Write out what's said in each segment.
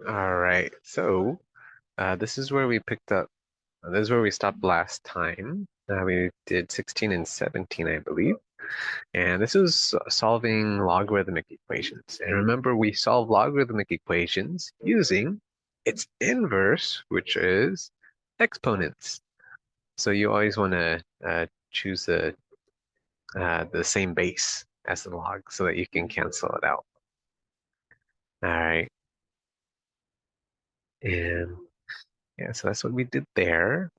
All right, so this is where we picked up. This is where we stopped last time. We did 16 and 17, I believe. And this is solving logarithmic equations. And remember, we solve logarithmic equations using its inverse, which is exponents. So you always want to choose the same base as the log so that you can cancel it out. All right. And yeah, so that's what we did there.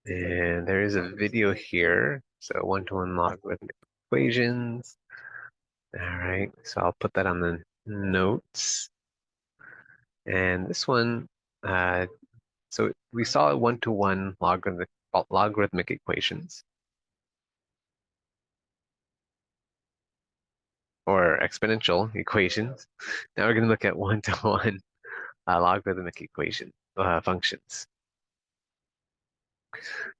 And there is a video here. So one-to-one logarithmic equations. All right. So I'll put that on the notes. And this one, uh, so we saw one-to-one logarithmic equations or exponential equations. Now we're going to look at one-to-one logarithmic equation functions.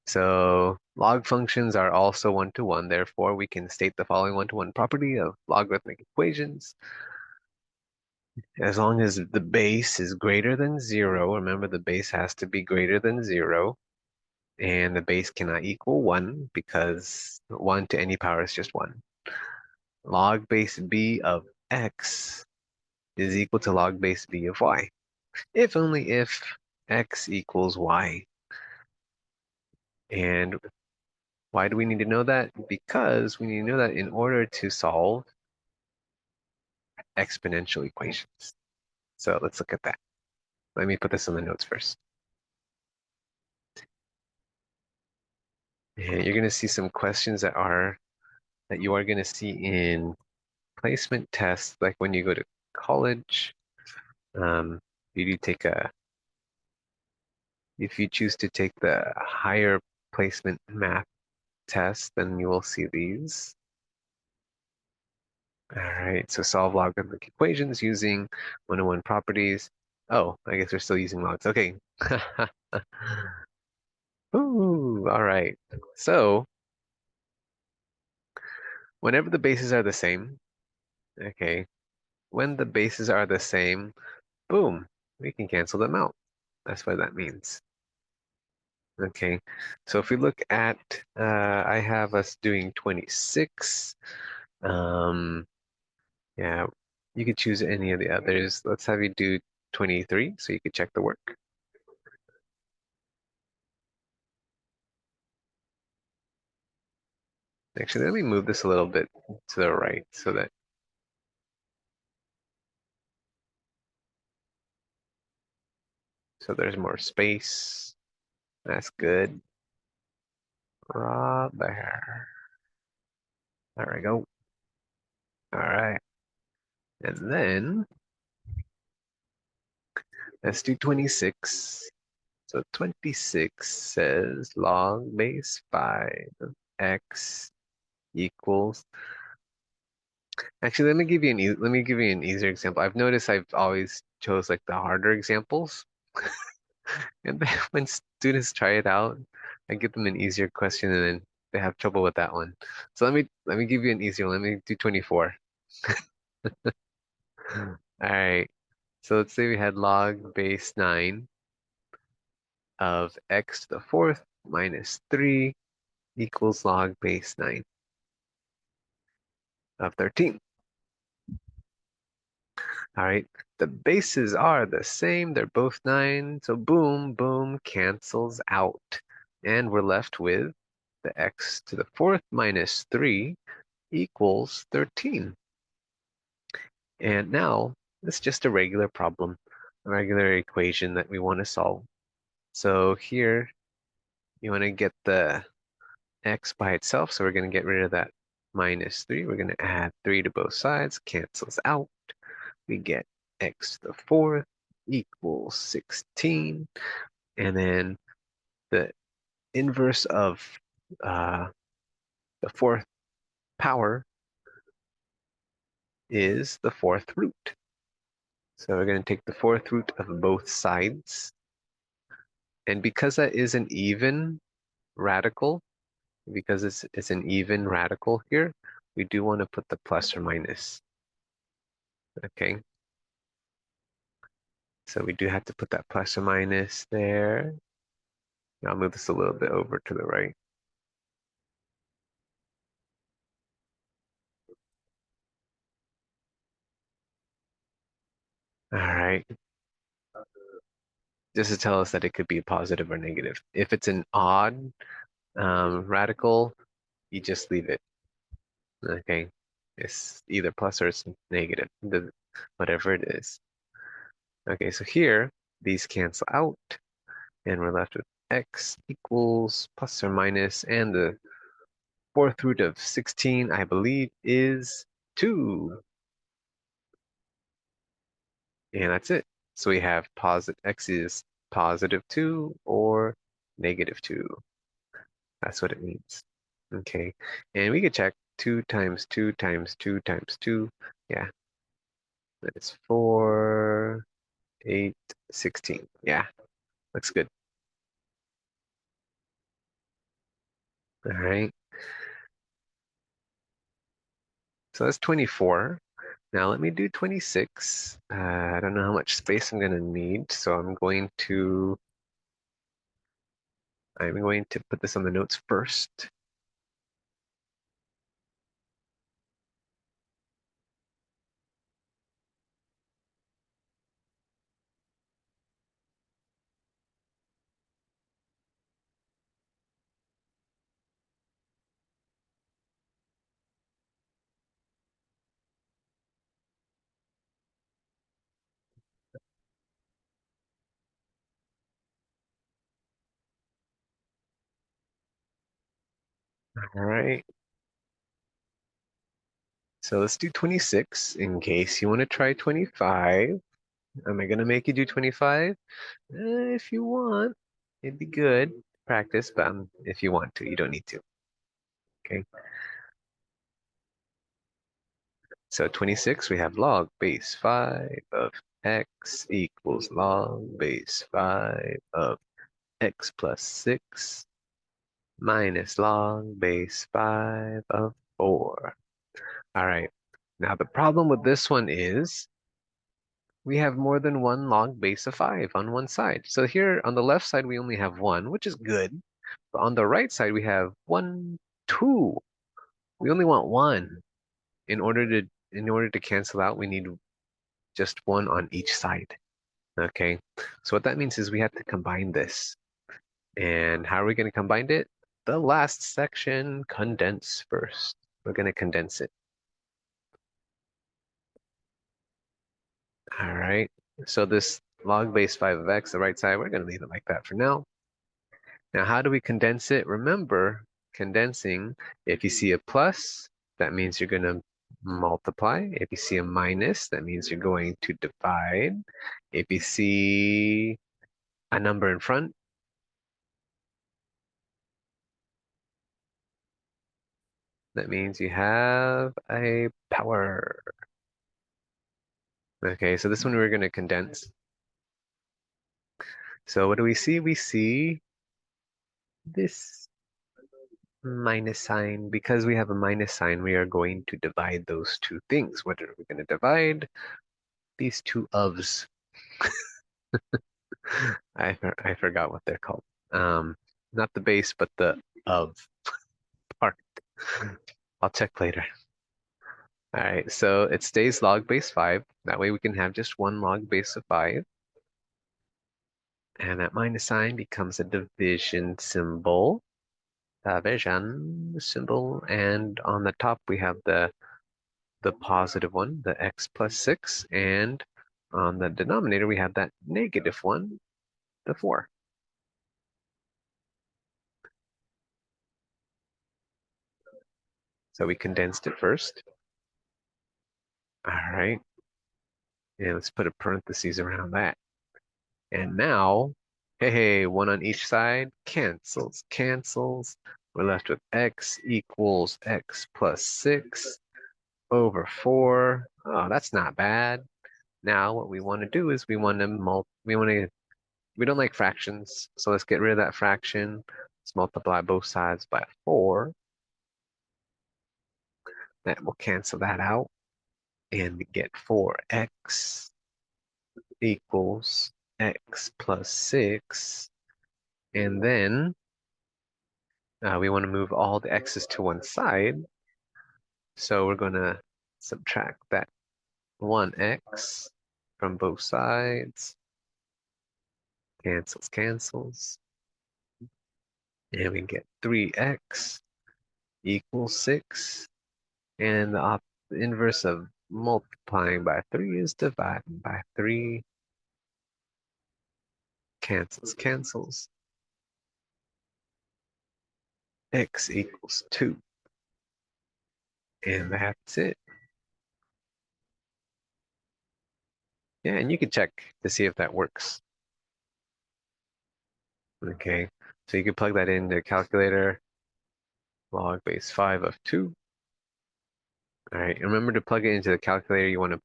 So log functions are also one-to-one. Therefore, we can state the following one-to-one property of logarithmic equations. As long as the base is greater than 0, remember the base has to be greater than 0, and the base cannot equal 1 because 1 to any power is just 1. Log base b of x is equal to log base b of y, if only if x equals y. And why do we need to know that? Because we need to know that in order to solve exponential equations. So let's look at that. Let me put this in the notes first. And you're going to see some questions that you are going to see in placement tests, like when you go to college. Um, you do take if you choose to take the higher placement math test, then you will see these. All right, so solve logarithmic equations using one-to-one properties. Oh, I guess we're still using logs. Okay. Ooh, all right. So whenever the bases are the same, okay, when the bases are the same, boom, we can cancel them out. That's what that means. Okay, so if we look at, I have us doing 26. Yeah, you could choose any of the others. Let's have you do 23 so you could check the work. Actually, let me move this a little bit to the right so there's more space. That's good. Right there. There we go. All right. And then let's do 26. So 26 says log base 5 of x equals. Actually, let me give you an easier example. I've noticed I've always chose like the harder examples. And then when students try it out, I give them an easier question and then they have trouble with that one. So let me give you an easier one. Let me do 24. All right. So let's say we had log base 9 of x to the fourth minus 3 equals log base 9 of 13. All right. The bases are the same. They're both 9. So boom, boom, cancels out. And we're left with the x to the fourth minus 3 equals 13. And now it's just a regular problem, a regular equation that we want to solve. So here you want to get the x by itself. So we're going to get rid of that minus 3. We're going to add 3 to both sides, cancels out. We get x to the fourth equals 16. And then the inverse of the fourth power is the fourth root. So we're going to take the fourth root of both sides. And because that is an even radical, because it's an even radical here, we do want to put the plus or minus. Okay. So we do have to put that plus or minus there. I'll move this a little bit over to the right. All right. Just to tell us that it could be positive or negative. If it's an odd radical, you just leave it. Okay. It's either plus or it's negative, whatever it is. Okay, so here, these cancel out, and we're left with x equals plus or minus, and the fourth root of 16, I believe, is 2. And that's it. So we have x is positive 2 or negative 2. That's what it means. Okay. And we could check 2 times 2 times 2 times 2. Yeah. That is 4, 8, 16. Yeah. Looks good. All right. So that's 24. Now let me do 26. I don't know how much space I'm going to need, so I'm going to put this on the notes first. All right. So let's do 26 in case you want to try 25. Am I going to make you do 25? If you want, it'd be good practice, but if you want to, you don't need to. Okay. So 26, we have log base 5 of x equals log base 5 of x plus 6 minus log base 5 of 4. All right. Now the problem with this one is we have more than one log base of 5 on one side. So here on the left side, we only have 1, which is good. But on the right side, we have 1, 2. We only want 1. In order to cancel out, we need just 1 on each side. Okay. So what that means is we have to combine this. And how are we going to combine it? The last section, condense first. We're going to condense it. All right. So this log base 5 of x, the right side, we're going to leave it like that for now. Now, how do we condense it? Remember, condensing, if you see a plus, that means you're going to multiply. If you see a minus, that means you're going to divide. If you see a number in front, that means you have a power. Okay, so this one we're going to condense. So what do we see? We see this minus sign. Because we have a minus sign, we are going to divide those two things. What are we going to divide? These two ofs. I forgot what they're called. Not the base, but the of part. I'll check later. All right, so it stays log base 5. That way we can have just one log base of 5. And that minus sign becomes a division symbol. Division symbol. And on the top we have the positive one, the x plus 6. And on the denominator we have that negative one, the 4. So we condensed it first. All right. And let's put a parentheses around that. And now, hey, 1 on each side, cancels, cancels. We're left with x equals x plus 6 over 4. Oh, that's not bad. Now what we want to do is we don't like fractions, so let's get rid of that fraction. Let's multiply both sides by 4. That will cancel that out. And we get 4x equals x plus 6. And then we want to move all the x's to one side. So we're going to subtract that 1x from both sides. Cancels, cancels. And we get 3x equals 6. And the inverse of multiplying by 3 is dividing by 3. Cancels, cancels. X equals 2. And that's it. Yeah, and you can check to see if that works. Okay, so you can plug that in the calculator. Log base 5 of 2. All right, remember to plug it into the calculator. You want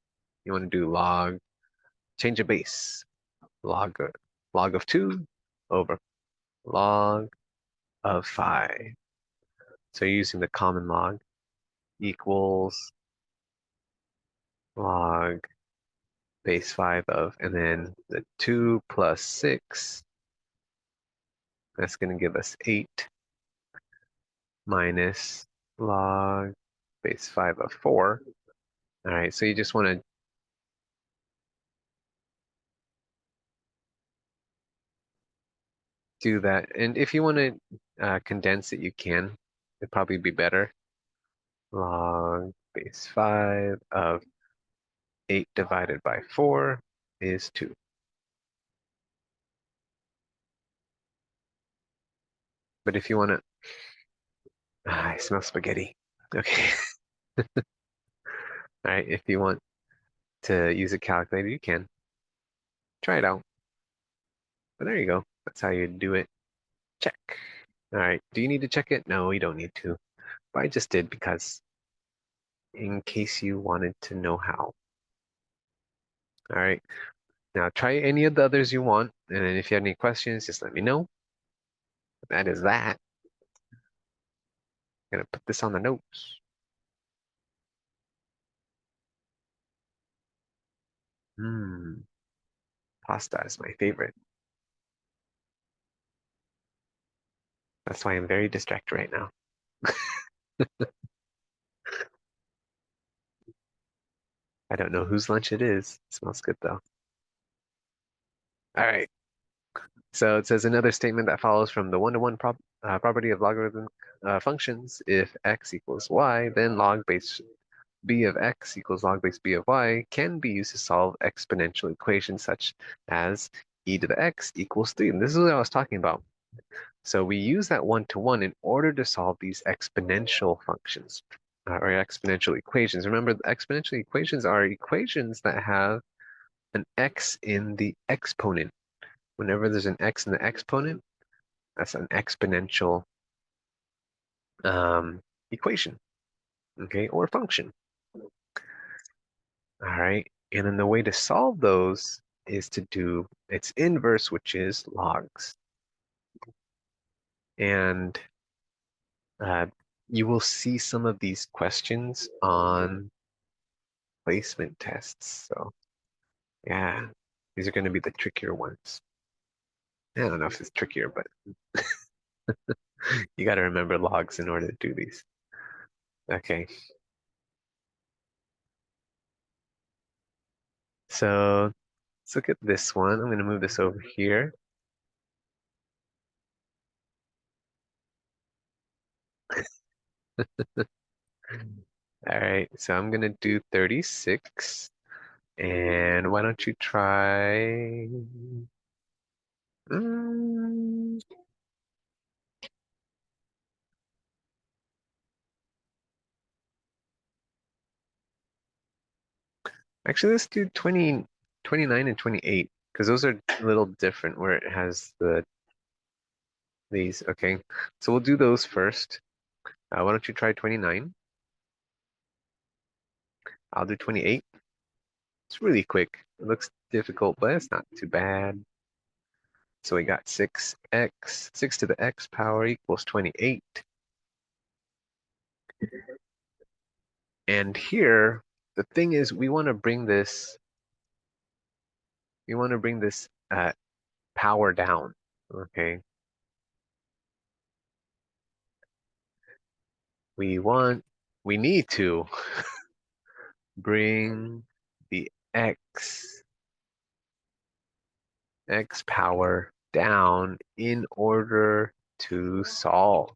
to do log, change a base. Log of 2 over log of 5. So you're using the common log equals log base 5 of, and then the 2 plus 6, that's going to give us 8 minus log base 5 of 4. All right, so you just want to do that. And if you want to condense it, you can. It'd probably be better. Log base 5 of 8 divided by 4 is 2. But if you want to, I smell spaghetti. Okay. All right, if you want to use a calculator, you can. Try it out. But there you go. That's how you do it. Check. All right, do you need to check it? No, you don't need to. But I just did because in case you wanted to know how. All right, now try any of the others you want. And then if you have any questions, just let me know. That is that. I'm gonna put this on the notes. Pasta is my favorite. That's why I'm very distracted right now. I don't know whose lunch it is. It smells good though. All right. So it says another statement that follows from the one-to-one property of logarithm functions. If x equals y, then log base b of x equals log base b of y can be used to solve exponential equations such as e to the x equals 3. And this is what I was talking about. So we use that one-to-one in order to solve these exponential functions or exponential equations. Remember, the exponential equations are equations that have an x in the exponent. Whenever there's an x in the exponent, that's an exponential equation, okay, or function. All right, and then the way to solve those is to do its inverse, which is logs. And uh, you will see some of these questions on placement tests. So yeah, these are going to be the trickier ones. I don't know if it's trickier, but you got to remember logs in order to do these. Okay, so let's look at this one. I'm going to move this over here. All right, so I'm going to do 36. And why don't you try... Mm, actually, let's do 29 and 28, because those are a little different where it has these. Okay, so we'll do those first. Why don't you try 29? I'll do 28. It's really quick. It looks difficult, but it's not too bad. So we got 6x, 6 to the x power equals 28. And here, the thing is, we want to bring this power down. Okay. We need to bring the x power down in order to solve.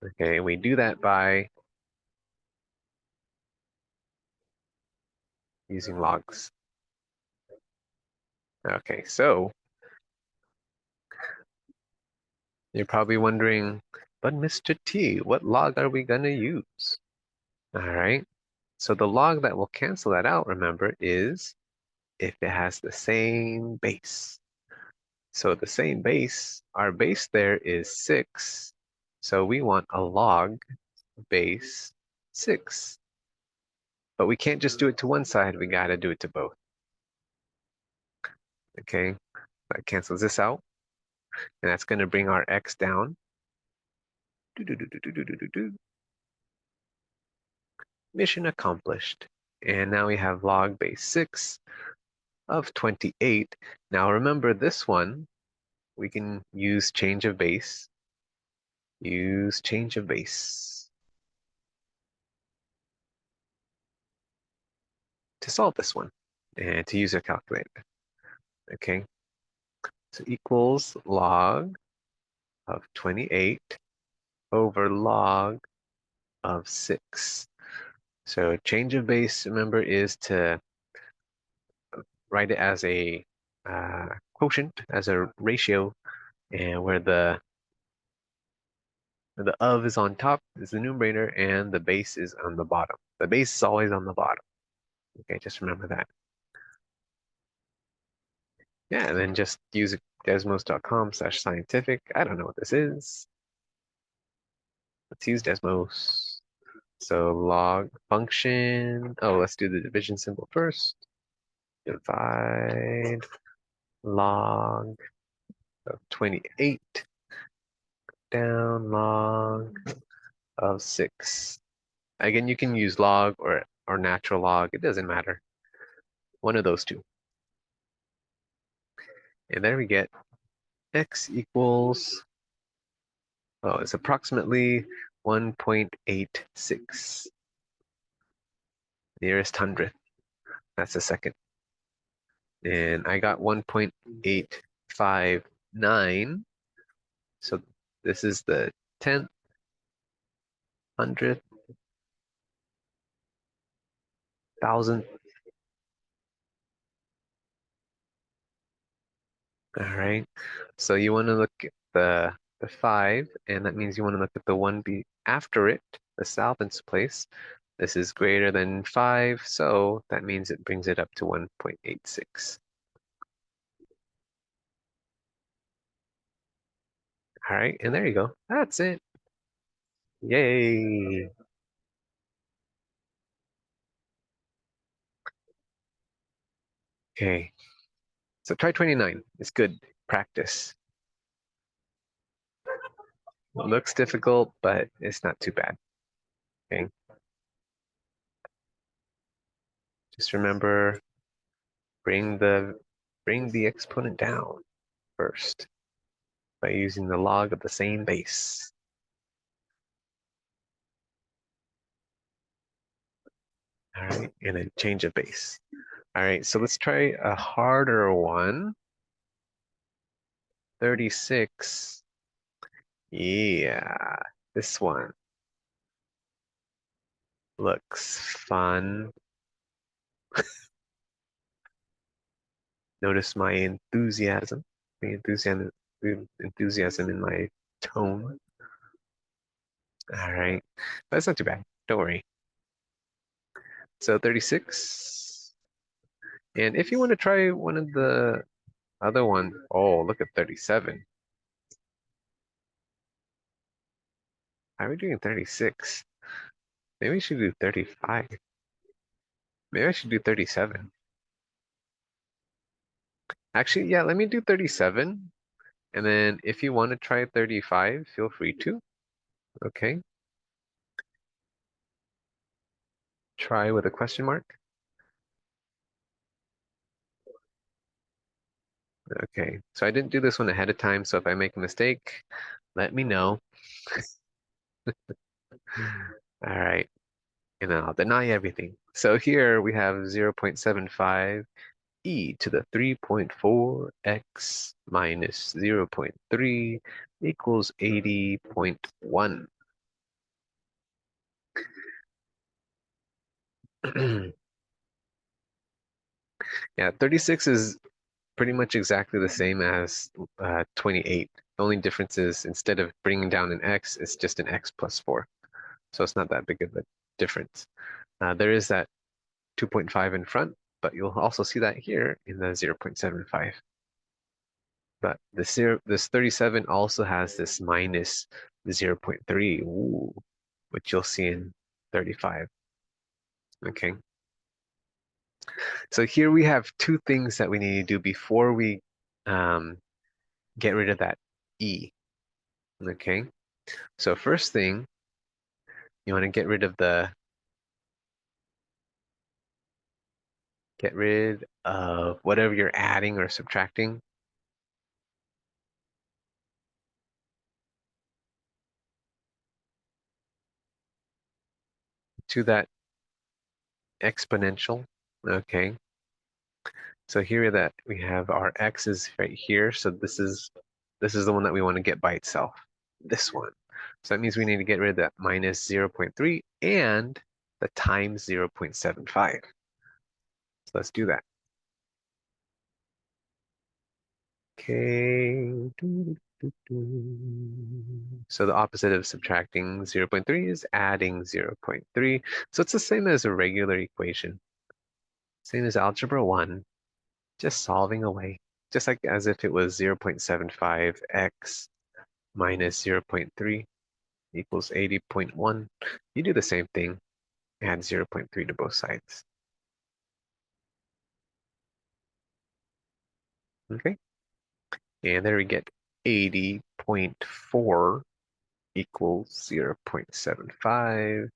Okay, we do that by using logs. Okay, so you're probably wondering, but Mr. T, what log are we going to use? All right, so the log that will cancel that out, remember, is if it has the same base. So the same base, our base there is 6. So we want a log base 6. But we can't just do it to one side, we got to do it to both. Okay, that cancels this out. And that's going to bring our x down. Mission accomplished. And now we have log base 6 of 28. Now remember this one, we can use change of base. Use change of base to solve this one and to use a calculator. Okay, so equals log of 28 over log of 6. So change of base, remember, is to write it as a quotient, as a ratio, and where the of is on top is the numerator and the base is on the bottom. The base is always on the bottom. Okay, just remember that. Yeah, and then just use desmos.com/scientific. I don't know what this is. Let's use Desmos. So log function. Oh, let's do the division symbol first. Divide log of 28 down log of 6. Again, you can use log or natural log. It doesn't matter. One of those two. And there we get x equals, oh, it's approximately 1.86. Nearest hundredth. That's a second. And I got 1.859. So this is the 10th, 100th, 1000th. All right. So you want to look at the 5, and that means you want to look at the one after it, the thousandths place. This is greater than 5, so that means it brings it up to 1.86. All right, and there you go. That's it. Yay. Okay, so try 29. It's good practice. It looks difficult, but it's not too bad. Okay. Just remember, bring the exponent down first by using the log of the same base. All right, and then change of base. All right, so let's try a harder one. 36. Yeah, this one looks fun. Notice my enthusiasm, the enthusiasm in my tone. All right, but it's not too bad. Don't worry. So 36. And if you want to try one of the other one, oh, look at 37. How are we doing 36? Maybe we should do 35. Maybe I should do 37. Actually, yeah, let me do 37. And then if you want to try 35, feel free to. Okay. try with a question mark. Okay, so I didn't do this one ahead of time, so if I make a mistake, let me know. All right, and I'll deny everything. So here we have 0.75 e to the 3.4x minus 0.3 equals 80.1. Yeah, 36 is pretty much exactly the same as 28. The only difference is instead of bringing down an x, it's just an x plus 4. So it's not that big of a difference. There is that 2.5 in front, but you'll also see that here in the 0.75. But this 37 also has this minus 0.3, ooh, which you'll see in 35. Okay. So here we have two things that we need to do before we um, get rid of that e. Okay. So first thing, you want to get rid of whatever you're adding or subtracting to that exponential. Okay. So here that we have our x's right here. So this is the one that we want to get by itself. This one. So that means we need to get rid of that minus 0.3 and the times 0.75. So let's do that. Okay. So the opposite of subtracting 0.3 is adding 0.3. So it's the same as a regular equation. Same as algebra 1, just solving away. Just like as if it was 0.75x minus 0.3 equals 80.1. You do the same thing, add 0.3 to both sides. Okay, and there we get 80.4 equals 0.75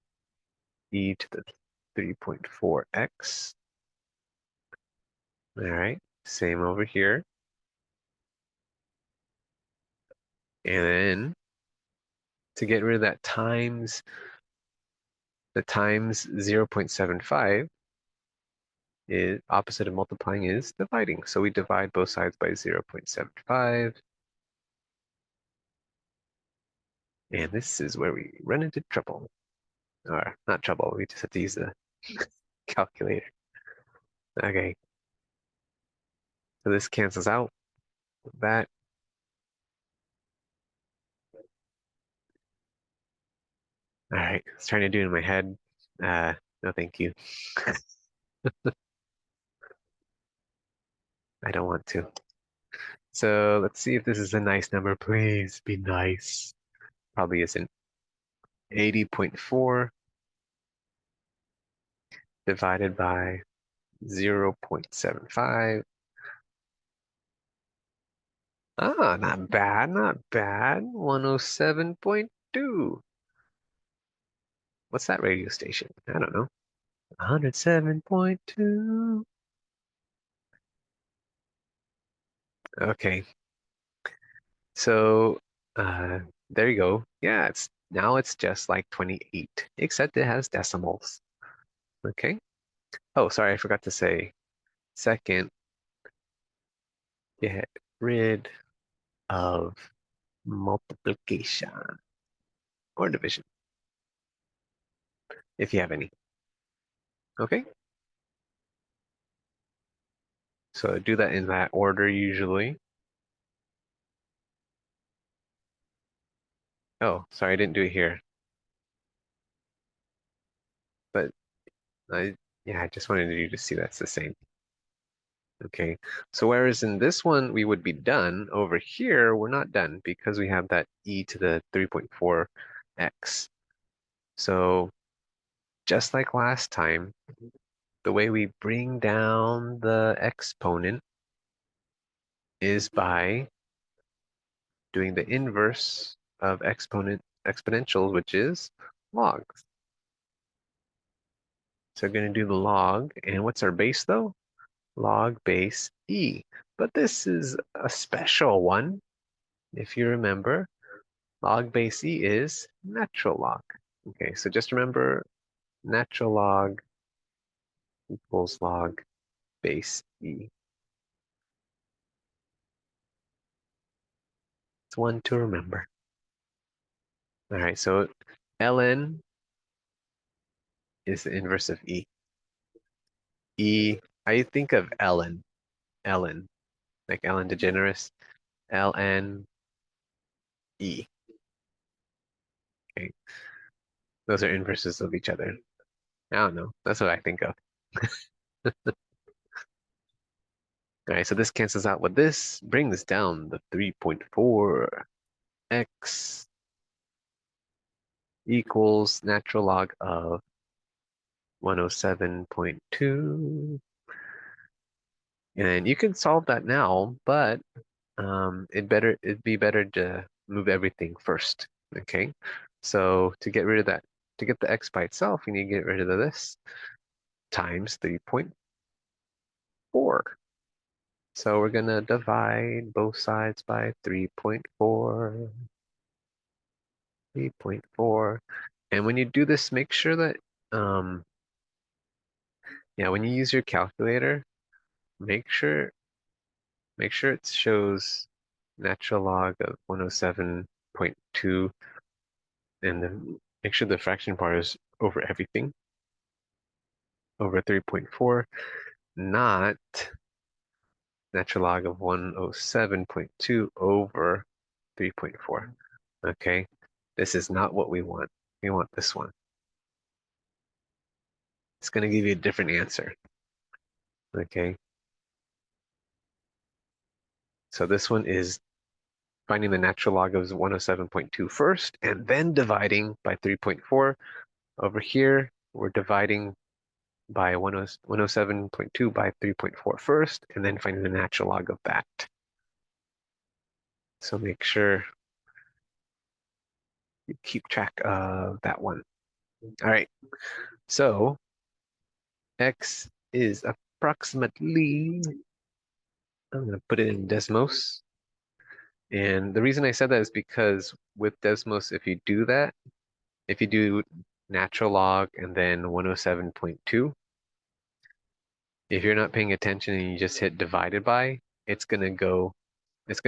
e to the 3.4x. All right, same over here. And then to get rid of that times, the times 0.75 is opposite of multiplying is dividing. So we divide both sides by 0.75. And this is where we run into trouble. Or not trouble, we just have to use the calculator. Okay, so this cancels out with that. All right, I was trying to do it in my head. No, thank you. I don't want to. So let's see if this is a nice number. Please be nice. Probably isn't. 80.4 divided by 0.75. Ah, not bad, not bad. 107.2. What's that radio station? I don't know. 107.2. Okay, so uh, there you go. Yeah, it's just like 28, except it has decimals. Okay. Oh, sorry, I forgot to say. Second, get rid of multiplication or division, if you have any. Okay, so do that in that order usually. Oh, sorry, I didn't do it here, but yeah, I just wanted you to see that's the same. Okay, so whereas in this one we would be done, over here we're not done because we have that e to the 3.4x. So just like last time, the way we bring down the exponent is by doing the inverse of exponentials, which is logs. So we're going to do the log. And what's our base though? Log base e. But this is a special one. If you remember, log base e is natural log. Okay, so just remember natural log equals log base e. It's one to remember. All right, so ln is the inverse of e. E, I think of ln, like Ellen DeGeneres, ln e. Okay, those are inverses of each other. I don't know. That's what I think of. All right, so this cancels out with this, brings down the 3.4 x equals natural log of 107.2. And you can solve that now, but it'd be better to move everything first. Okay, so to get rid of that, to get the x by itself, you need to get rid of this times 3.4. So we're gonna divide both sides by 3.4. 3.4. And when you do this, make sure that yeah, when you use your calculator, make sure it shows natural log of 107.2, and then make sure the fraction part is over everything, over 3.4, not natural log of 107.2 over 3.4. Okay, this is not what we want. We want this one. It's going to give you a different answer. Okay, so this one is finding the natural log of 107.2 first, and then dividing by 3.4. Over here, we're dividing by 107.2 by 3.4 first, and then finding the natural log of that. So make sure you keep track of that one. All right, so x is approximately, I'm going to put it in Desmos. And the reason I said that is because with Desmos, if you do that, if you do natural log and then 107.2, if you're not paying attention and you just hit divided by, it's going to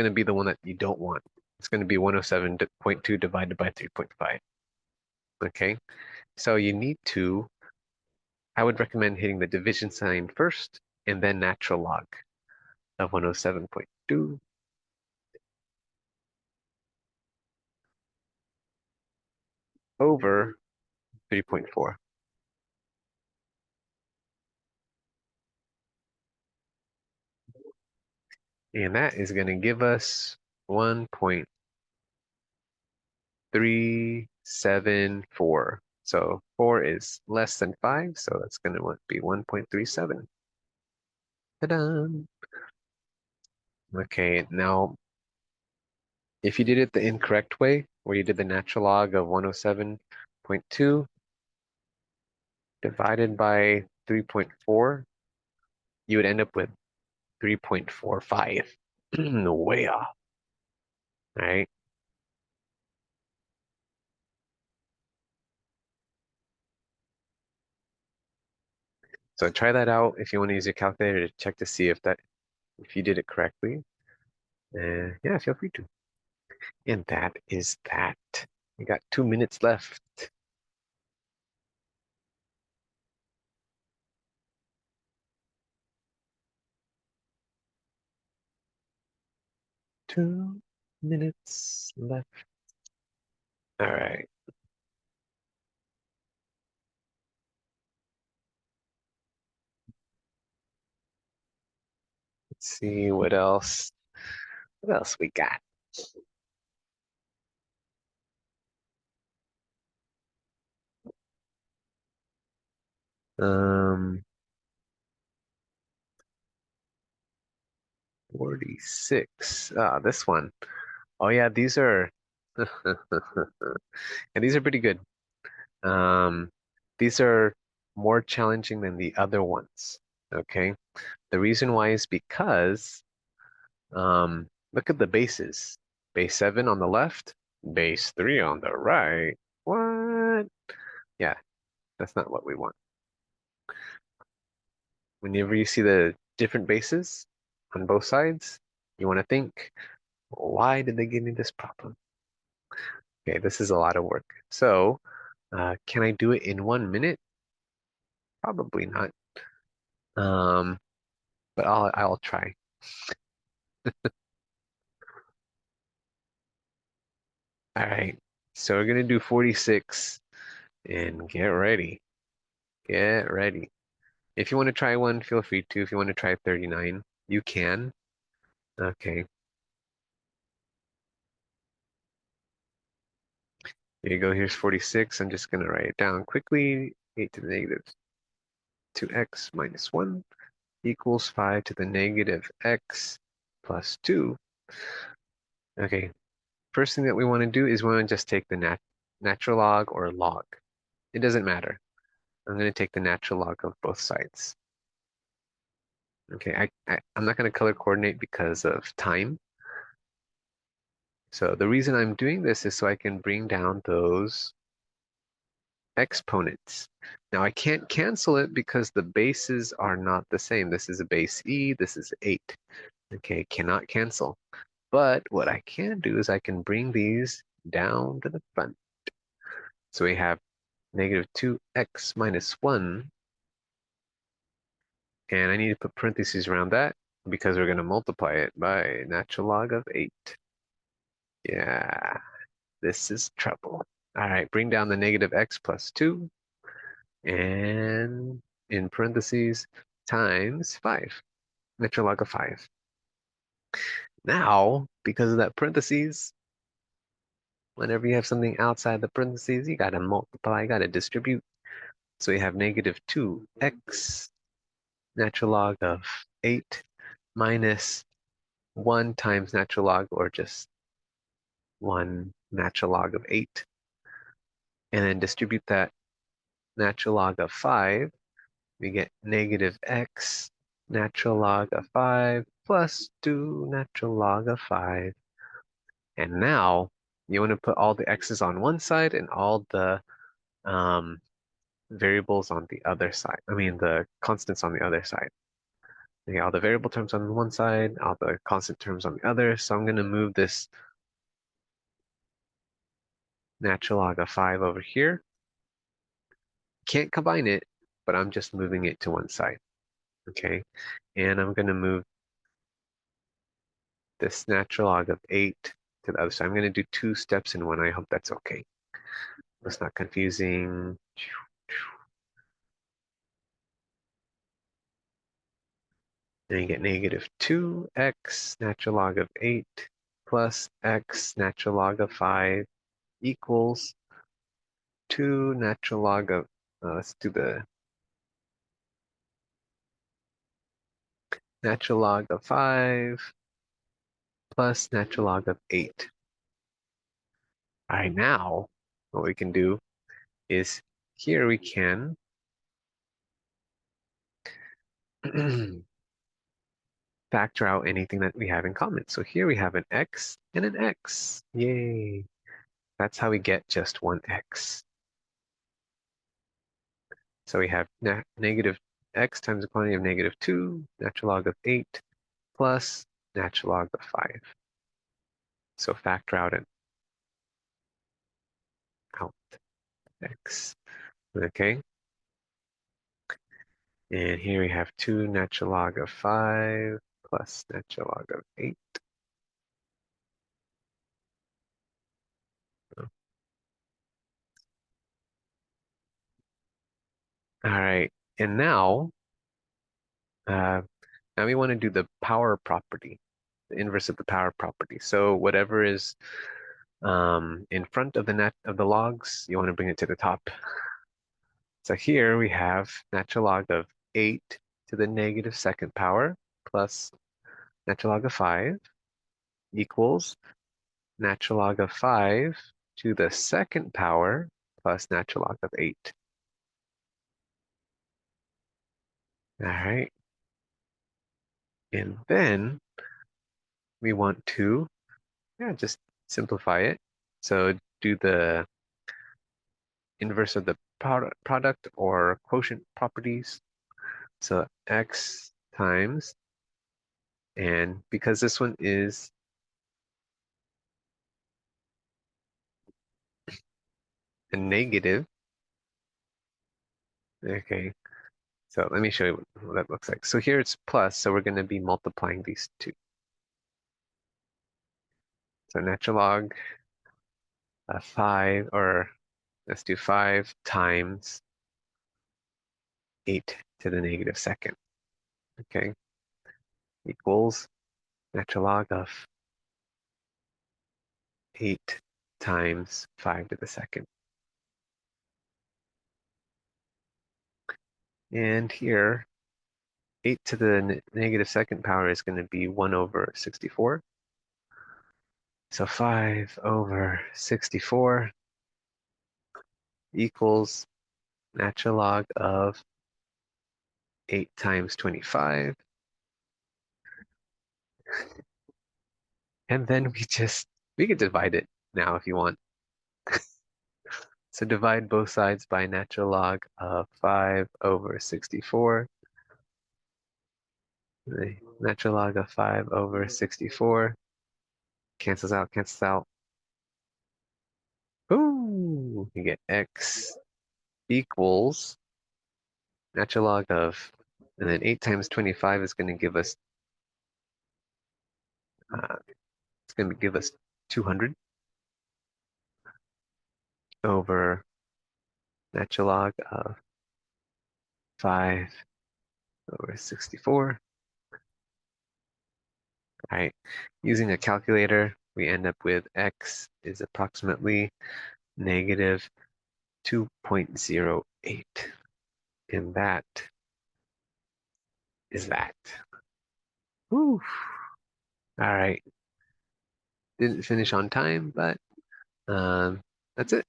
be the one that you don't want. It's going to be 107.2 divided by 3.5. Okay, so you need to, I would recommend hitting the division sign first and then natural log of 107.2 over 3.4. And that is going to give us 1.374. So 4 is less than 5, so that's going to be 1.37. Ta-da! Okay, now if you did it the incorrect way, where you did the natural log of 107.2 divided by 3.4, you would end up with 3.45. Way off. All right. So try that out if you want to use your calculator to check to see if you did it correctly. Yeah, feel free to. And that is that. We got 2 minutes left. Two minutes left. All right. Let's see what else. What else we got? Um, 46. This one. Oh yeah, these are and these are pretty good. Um, these are more challenging than the other ones, okay? The reason why is because look at the bases. Base 7 on the left, base 3 on the right. What? Yeah, that's not what we want. Whenever you see the different bases on both sides, you want to think, why did they give me this problem? Okay, this is a lot of work. So, can I do it in 1 minute? Probably not. Um, but I'll try. All right. So we're gonna do 46 and get ready. Get ready. If you want to try one, feel free to. If you want to try 39, you can. Okay. Here you go. Here's 46. I'm just gonna write it down quickly. 8 to the negative 2x minus 1 equals 5 to the negative x plus 2. Okay. First thing that we want to do is we want to just take the natural log or log. It doesn't matter. I'm going to take the natural log of both sides. Okay, I'm not going to color coordinate because of time. So the reason I'm doing this is so I can bring down those exponents. Now I can't cancel it because the bases are not the same. This is a base e, this is 8. Okay, cannot cancel. But what I can do is I can bring these down to the front. So we have negative 2x minus 1, and I need to put parentheses around that because we're going to multiply it by natural log of 8. Yeah, this is trouble. All right, bring down the negative x plus 2, and in parentheses, times 5, natural log of 5. Now, because of that parentheses, whenever you have something outside the parentheses, you got to multiply, you got to distribute. So we have negative 2x natural log of 8 minus 1 times natural log, or just 1 natural log of 8. And then distribute that natural log of 5. We get negative x natural log of 5 plus 2 natural log of 5. And now you want to put all the x's on one side and all the um, variables on the other side. I mean, the constants on the other side. Okay, all the variable terms on one side, all the constant terms on the other. So I'm going to move this natural log of 5 over here. Can't combine it, but I'm just moving it to one side. Okay, and I'm going to move this natural log of 8 to the other side. I'm going to do 2 steps in one. I hope that's okay. It's not confusing. Then you get negative 2x natural log of 8 plus x natural log of 5 equals 2 natural log of, let's do the natural log of 5 plus natural log of 8. All right, now what we can do is here we can factor out anything that we have in common. So here we have an x and an x. Yay. That's how we get just one x. So we have negative x times the quantity of negative 2, natural log of 8, plus natural log of 5. So factor out an out x. Okay. And here we have 2 natural log of 5 plus natural log of 8. All right. And uh, now we want to do the power property, the inverse of the power property. So whatever is in front of the logs, you want to bring it to the top. So here we have natural log of 8 to the negative second power plus natural log of 5 equals natural log of 5 to the second power plus natural log of 8. All right. And then we want to, yeah, just simplify it. So do the inverse of the product or quotient properties. So x times, and because this one is a negative, okay, so let me show you what that looks like. So here it's plus, so we're going to be multiplying these two. So natural log of 5, or let's do 5 times 8 to the negative second, okay, equals natural log of 8 times 5 to the second. And here, 8 to the negative second power is going to be 1 over 64. So 5 over 64 equals natural log of 8 times 25. And then we could divide it now if you want. So divide both sides by natural log of 5 over 64. The natural log of 5 over 64 cancels out, cancels out. Ooh, you get x equals natural log of, and then 8 times 25 is going to give us, it's going to give us 200 over natural log of 5 over 64. All right, using a calculator, we end up with x is approximately negative 2.08. And that is that. Woo. All right, didn't finish on time, but that's it.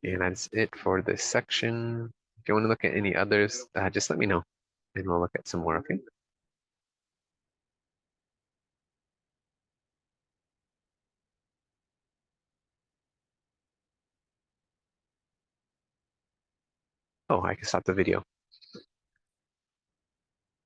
And that's it for this section. If you want to look at any others, just let me know and we'll look at some more, okay? Oh, I can stop the video.